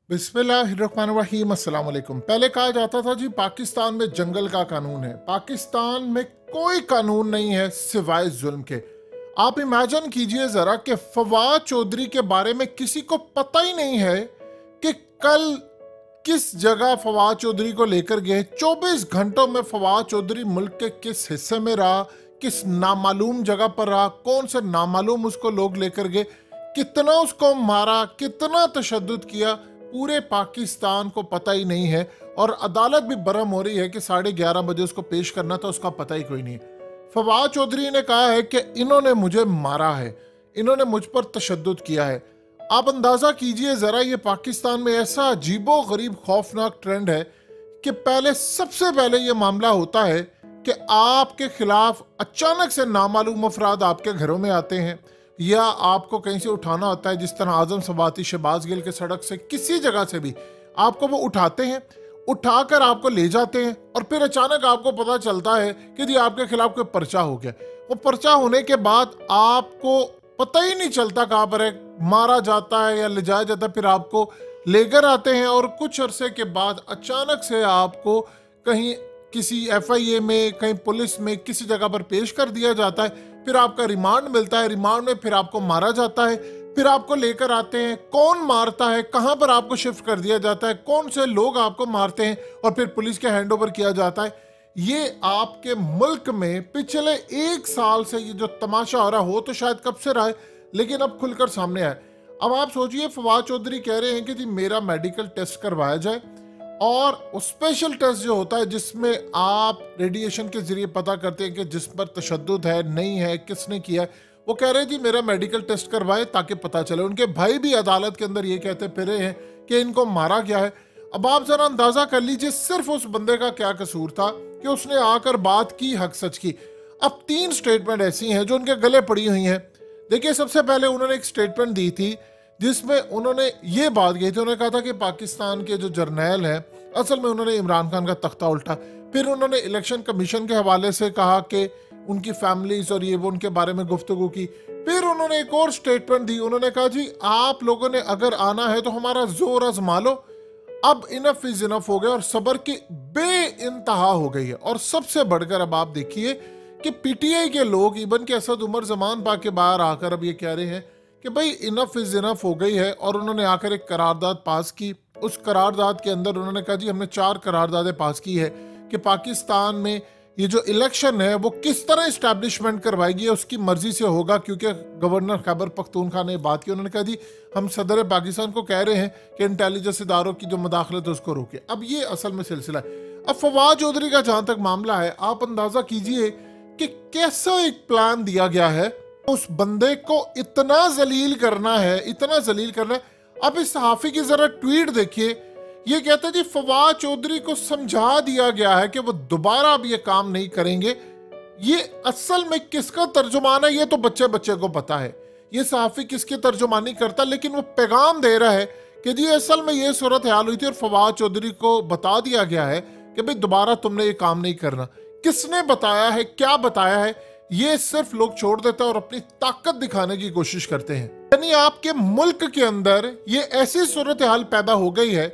बिस्मिल्लाहिर्रहमानिर्रहीम, अस्सलाम वालेकुम। पहले कहा जाता था जी पाकिस्तान में जंगल का कानून है, पाकिस्तान में कोई कानून नहीं है सिवाय जुल्म के। आप इमेजिन कीजिए ज़रा कि फवाद चौधरी के बारे में किसी को पता ही नहीं है कि कल किस जगह फवाद चौधरी को लेकर गए। 24 घंटों में फवाद चौधरी मुल्क के किस हिस्से में रहा, किस नामालूम जगह पर रहा, कौन से नामालूम उसको लोग लेकर गए, कितना उसको मारा, कितना तशद्दुद किया, पूरे पाकिस्तान को पता ही नहीं है। और अदालत भी बरहम हो रही है कि 11:30 बजे उसको पेश करना था, उसका पता ही कोई नहीं है। फवाद चौधरी ने कहा है कि इन्होंने मुझे मारा है, इन्होंने मुझ पर तशद्दुद किया है। आप अंदाज़ा कीजिए ज़रा, ये पाकिस्तान में ऐसा अजीबो गरीब खौफनाक ट्रेंड है कि सबसे पहले ये मामला होता है कि आपके खिलाफ अचानक से नामालूम अफराद आपके घरों में आते हैं, या आपको कहीं से उठाना होता है, जिस तरह आजम सबाती शहबाज गिल के सड़क से किसी जगह से भी आपको वो उठाते हैं, उठाकर आपको ले जाते हैं, और फिर अचानक आपको पता चलता है कि जी आपके खिलाफ कोई पर्चा हो गया। वो पर्चा होने के बाद आपको पता ही नहीं चलता कहाँ पर है, मारा जाता है या ले जाया जाता है, फिर आपको लेकर आते हैं और कुछ अरसे के बाद अचानक से आपको कहीं किसी FIA में, कहीं पुलिस में, किसी जगह पर पेश कर दिया जाता है। फिर आपका रिमांड मिलता है, रिमांड में फिर आपको मारा जाता है, फिर आपको लेकर आते हैं, कौन मारता है, कहां पर आपको शिफ्ट कर दिया जाता है, कौन से लोग आपको मारते हैं, और फिर पुलिस के हैंड ओवर किया जाता है। ये आपके मुल्क में पिछले 1 साल से ये जो तमाशा हो रहा हो तो शायद कब से रहा है, लेकिन अब खुलकर सामने आया। अब आप सोचिए, फवाद चौधरी कह रहे हैं कि जी मेरा मेडिकल टेस्ट करवाया जाए, और स्पेशल टेस्ट जो होता है जिसमें आप रेडिएशन के जरिए पता करते हैं कि जिस पर तशद्दुद है, नहीं है, किसने किया है, वो कह रहे हैं जी मेरा मेडिकल टेस्ट करवाए ताकि पता चले। उनके भाई भी अदालत के अंदर ये कहते फिरे हैं कि इनको मारा गया है। अब आप जरा अंदाजा कर लीजिए सिर्फ उस बंदे का क्या कसूर था कि उसने आकर बात की, हक सच की। अब 3 स्टेटमेंट ऐसी हैं जो उनके गले पड़ी हुई हैं। देखिए, सबसे पहले उन्होंने एक स्टेटमेंट दी थी जिसमें उन्होंने ये बात कही थी, उन्होंने कहा था कि पाकिस्तान के जो जर्नैल हैं असल में उन्होंने इमरान खान का तख्ता उल्टा। फिर उन्होंने इलेक्शन कमीशन के हवाले से कहा कि उनकी फैमिलीज और ये वो उनके बारे में गुफ्तगू की। फिर उन्होंने एक और स्टेटमेंट दी, उन्होंने कहा जी आप लोगों ने अगर आना है तो हमारा जोर आजमा लो, अब इनफ इज इनफ हो गया, और सबर की बेइंतहा हो गई है। और सबसे बढ़कर अब आप देखिए कि PTI के लोग, इबन के असद उमर जमान पा के बाहर आकर अब ये कह रहे हैं कि भाई इनफ इज इनफ हो गई है, और उन्होंने आकर एक करारदाद पास की। उस करारदाद के अंदर उन्होंने कहा जी हमने 4 करारदादें पास की है कि पाकिस्तान में ये जो इलेक्शन है वो किस तरह इस्टेब्लिशमेंट करवाएगी, उसकी मर्जी से होगा, क्योंकि गवर्नर खैबर पख्तूनख्वा ने बात की। उन्होंने कहा जी हम सदर पाकिस्तान को कह रहे हैं कि इंटेलिजेंस इदारों की जो मुदाखलत है उसको रोके। अब ये असल में सिलसिला है। अब फवाद चौधरी का जहां तक मामला है, आप अंदाजा कीजिए कि कैसा एक प्लान दिया गया है, उस बंदे को इतना जलील करना है, इतना जलील करना है। अब इस सहाफी की जरा ट्वीट देखिए, ये कहते हैं जी फवाद चौधरी को समझा दिया गया है कि वो दोबारा अब ये काम नहीं करेंगे। ये असल में किसका तर्जुमान है ये तो बच्चे बच्चे को पता है, ये सहाफी किसकी तर्जुमानी करता, लेकिन वो पैगाम दे रहा है कि जी असल में ये सूरत हाल हुई थी और फवाद चौधरी को बता दिया गया है कि भाई दोबारा तुमने ये काम नहीं करना। किसने बताया है, क्या बताया है, ये सिर्फ लोग छोड़ देते हैं और अपनी ताकत दिखाने की कोशिश करते हैं। यानी आपके मुल्क के अंदर ये ऐसी सूरत हाल पैदा हो गई है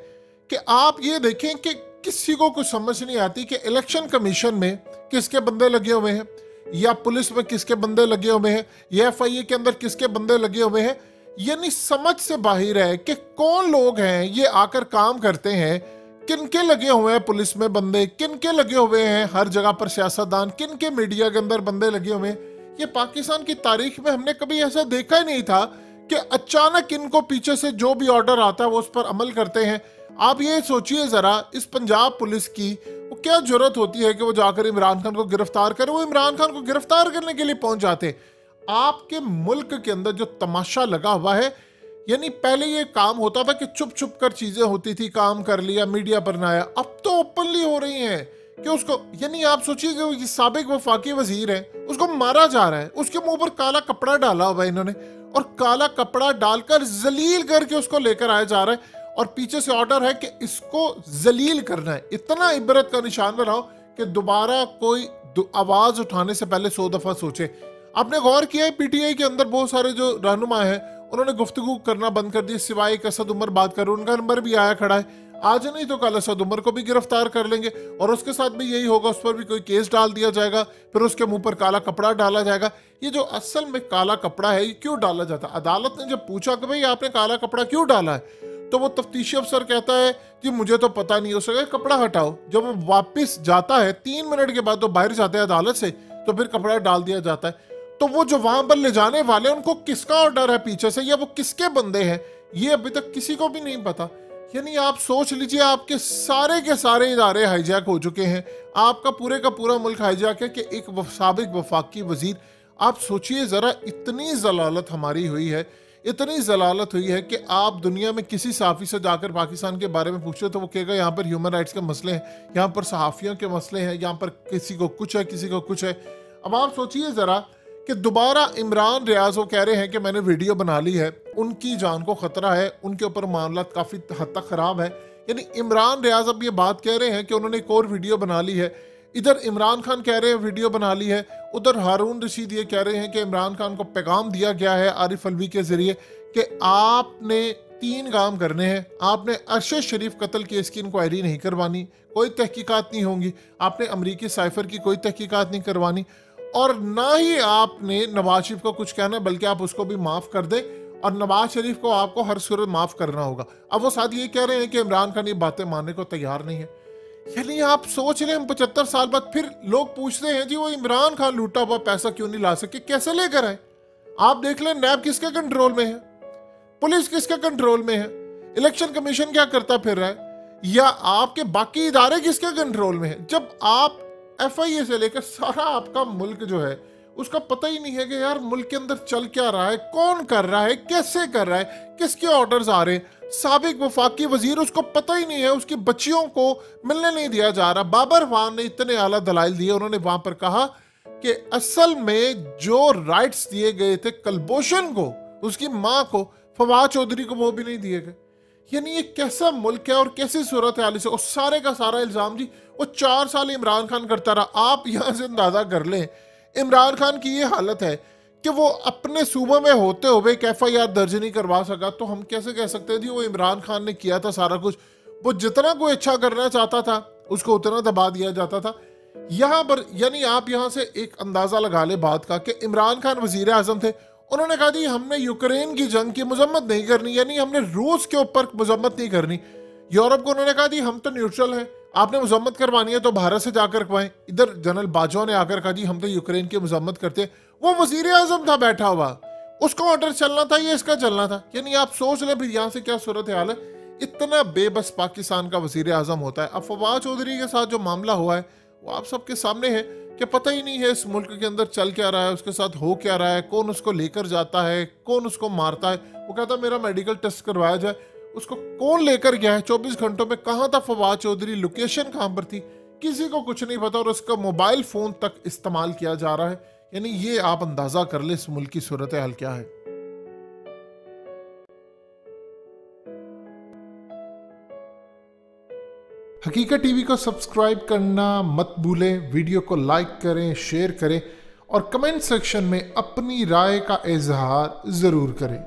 कि आप ये देखें कि किसी को कुछ समझ नहीं आती कि इलेक्शन कमीशन में किसके बंदे लगे हुए हैं, या पुलिस में किसके बंदे लगे हुए हैं, या FIA के अंदर किसके बंदे लगे हुए हैं। यानी समझ से बाहर है कि कौन लोग हैं ये आकर काम करते हैं, किनके लगे हुए हैं पुलिस में बंदे, किनके लगे हुए हैं हर जगह पर सियासतदान, किनके मीडिया के अंदर बंदे लगे हुए हैं। ये पाकिस्तान की तारीख में हमने कभी ऐसा देखा ही नहीं था कि अचानक इनको पीछे से जो भी ऑर्डर आता है वो उस पर अमल करते हैं। आप ये सोचिए जरा, इस पंजाब पुलिस की वो क्या जरूरत होती है कि वो जाकर इमरान खान को गिरफ्तार करे। वो इमरान खान को गिरफ्तार करने के लिए पहुंच जाते हैं। आपके मुल्क के अंदर जो तमाशा लगा हुआ है, यानी पहले ये काम होता था कि चुप चुप कर चीजें होती थी, काम कर लिया, मीडिया पर ना आया, अब तो ओपनली हो रही हैं कि उसको, यानी आप सोचिए कि ये साबिक वफाकी वजीर है, उसको मारा जा रहा है, उसके मुंह पर काला कपड़ा डाला हुआ है इन्होंने, और काला कपड़ा डालकर जलील करके उसको लेकर आया जा रहा है, और पीछे से ऑर्डर है कि इसको जलील करना है। इतना इबरत का निशान बनाओ कि दोबारा कोई आवाज उठाने से पहले 100 दफा सोचे। आपने गौर किया है PTI के अंदर बहुत सारे जो रहनुमा हैं उन्होंने गुफ्तगू करना बंद कर दी, सिवाय एक असद उमर बात कर, उनका नंबर भी आया खड़ा है। आज नहीं तो कल असद उमर को भी गिरफ्तार कर लेंगे और उसके साथ भी यही होगा, उस पर भी कोई केस डाल दिया जाएगा, फिर उसके मुंह पर काला कपड़ा डाला जाएगा। ये जो असल में काला कपड़ा है ये क्यों डाला जाता है? अदालत ने जब पूछा कि भाई आपने काला कपड़ा क्यों डाला है, तो वो तफ्तीशी अफसर कहता है कि मुझे तो पता नहीं, हो सके कपड़ा हटाओ। जब वो वापस जाता है 3 मिनट के बाद तो बाहर जाते हैं अदालत से, तो फिर कपड़ा डाल दिया जाता है। तो वो जो वहां पर ले जाने वाले उनको किसका ऑर्डर है पीछे से, या वो किसके बंदे हैं, ये अभी तक किसी को भी नहीं पता। यानी आप सोच लीजिए, आपके सारे के सारे इदारे हाईजैक हो चुके हैं, आपका पूरे का पूरा मुल्क हाईजैक है कि एक साबिक वफाकी वजीर। आप सोचिए जरा, इतनी जलालत हमारी हुई है, इतनी जलालत हुई है कि आप दुनिया में किसी सहाफ़ी से जाकर पाकिस्तान के बारे में पूछो तो वो कहेगा यहाँ पर ह्यूमन राइट्स के मसले हैं, यहाँ पर सहाफ़ियों के मसले हैं, यहाँ पर किसी को कुछ है, किसी को कुछ है। अब आप सोचिए ज़रा कि दोबारा इमरान रियाज वो कह रहे हैं कि मैंने वीडियो बना ली है, उनकी जान को ख़तरा है, उनके ऊपर मामला काफ़ी हद तक ख़राब है। यानी इमरान रियाज अब ये बात कह रहे हैं कि उन्होंने एक और वीडियो बना ली है। इधर इमरान खान कह रहे हैं वीडियो बना ली है, उधर हारून रशीद ये कह रहे हैं कि इमरान खान को पैगाम दिया गया है आरिफ अलवी के ज़रिए कि आपने 3 काम करने हैं। आपने अरशद शरीफ कत्ल केस की इंक्वायरी नहीं करवानी, कोई तहकीकात नहीं होंगी, आपने अमरीकी साइफर की कोई तहकीकात नहीं करवानी, और ना ही आपने नवाज शरीफ को कुछ कहना, बल्कि आप उसको भी माफ़ कर दें, और नवाज शरीफ को आपको हर सूरत माफ़ करना होगा। अब वो साथ ये कह रहे हैं कि इमरान खान ये बातें मानने को तैयार नहीं है। यानी आप सोच रहे हैं 75 साल बाद फिर लोग पूछते हैं जी वो इमरान खान लूटा हुआ पैसा क्यों नहीं ला सके, कैसे लेकर आए? आप देख लें, नैब किसके कंट्रोल में है, पुलिस किसके कंट्रोल में है, इलेक्शन कमीशन क्या करता फिर रहा है, या आपके बाकी इदारे किसके कंट्रोल में है? जब आप FIA से लेकर सारा आपका मुल्क जो है उसका पता ही नहीं है कि यार मुल्क के अंदर चल क्या रहा है, कौन कर रहा है, कैसे कर रहा है, किसके ऑर्डर्स आ रहे हैं। साबिक वफाकी वजीर, उसको पता ही नहीं है, उसकी बच्चियों को मिलने नहीं दिया जा रहा। बाबर खान ने इतने आला दलाइल दिए, उन्होंने वहां पर कहा कि असल में जो राइट्स दिए गए थे कलभूषण को, उसकी माँ को, फवाद चौधरी को, वो भी नहीं दिए गए। यानी ये कैसा मुल्क है और कैसी सूरत हाल से, और सारे का सारा इल्जाम जी वो 4 साल इमरान खान करता रहा। आप यहाँ से अंदाजा कर लें इमरान खान की ये हालत है कि वो अपने सूबे में होते हुए एक FIR दर्ज नहीं करवा सका, तो हम कैसे कह सकते हैं जी वो इमरान खान ने किया था सारा कुछ। वो जितना कोई अच्छा करना चाहता था उसको उतना दबा दिया जाता था। यहाँ पर यानी आप यहाँ से एक अंदाजा लगा ले बात का कि इमरान खान वजीर आजम थे, उन्होंने कहा जी हमने यूक्रेन की जंग की मजम्मत नहीं करनी, यानी हमने रूस के ऊपर मजम्मत नहीं करनी। यूरोप को उन्होंने कहा जी हम तो न्यूट्रल हैं, आपने मजम्मत करवानी है तो भारत से जाकर करवाएं। इधर जनरल बाजवा ने आकर कहा जी हम तो यूक्रेन की मजम्मत करते हैं। वो वजीर आजम था बैठा हुआ, उसका ऑर्डर चलना था, ये इसका चलना था। यानी आप सोच ले फिर यहाँ से क्या सूरत हाल है। इतना बेबस पाकिस्तान का वजीर आजम होता है। अब फवाद चौधरी के साथ जो मामला हुआ है वो आप सबके सामने है कि पता ही नहीं है इस मुल्क के अंदर चल क्या रहा है, उसके साथ हो क्या रहा है, कौन उसको लेकर जाता है, कौन उसको मारता है। वो कहता है मेरा मेडिकल टेस्ट करवाया जाए, उसको कौन लेकर गया है, 24 घंटों में कहाँ था फवाद चौधरी, लोकेशन कहाँ पर थी, किसी को कुछ नहीं पता, और उसका मोबाइल फोन तक इस्तेमाल किया जा रहा है। यानी ये आप अंदाजा कर ले इस मुल्क की सूरत हाल क्या है। हकीकत टीवी को सब्सक्राइब करना मत भूलें, वीडियो को लाइक करें, शेयर करें और कमेंट सेक्शन में अपनी राय का इजहार जरूर करें।